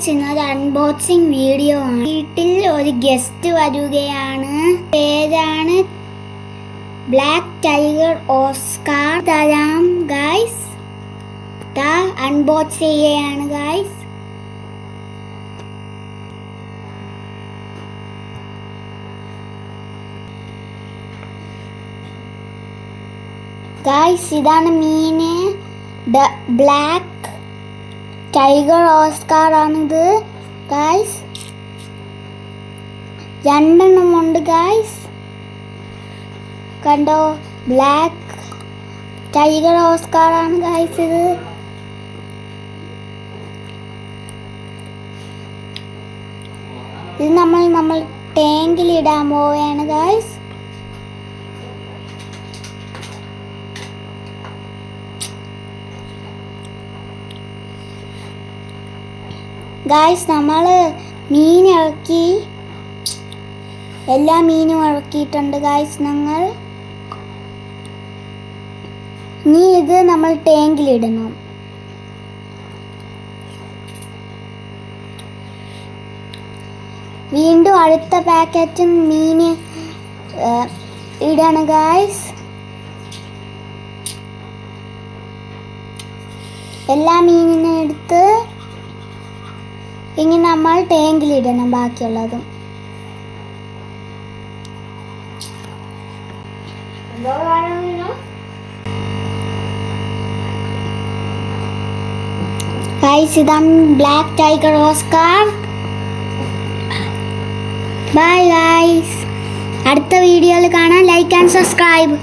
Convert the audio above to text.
ഇന്നൊരു unboxing video ആണ്. വീട്ടിൽ ഒരു ഗസ്റ്റ് വരികയാണ്. പേരാണ് ബ്ലാക്ക് ടൈഗർ ഓസ്കാർ. തരാം ഗൈസ്. അൺബോക്സ് ചെയ്യുകയാണ് ഗൈസ്. ഗൈസ് ഇതാണ് മീന്. ബ്ലാക്ക് ടൈഗർ ഓസ്കാർ ആണിത് ഗൈസ്. രണ്ടെണ്ണമുണ്ട് ഗൈസ്. കണ്ടോ, ബ്ലാക്ക് ടൈഗർ ഓസ്കാർ ആണ് ഗൈസ് ഇത്. ഇത് നമ്മൾ ടാങ്കിൽ ഇടാൻ പോവുകയാണ് ഗൈസ്. ഗൈസ് നമ്മൾ മീൻ ഇറക്കി, എല്ലാ മീനും ഇറക്കിയിട്ടുണ്ട് ഗൈസ് ഞങ്ങൾ. ഇനി ഇത് നമ്മൾ ടാങ്കിലിടണം. വീണ്ടും അടുത്ത പാക്കറ്റും മീൻ ഇടണം ഗൈസ്. എല്ലാ മീനിനെ എടുത്ത് ഇനി നമ്മൾ ടാങ്കിലിടണം ബാക്കിയുള്ളതും. ഗൈസ് ഇതാണ് black tiger Oscar. Bye guys. അടുത്ത വീഡിയോയിൽ കാണാം. Like and subscribe.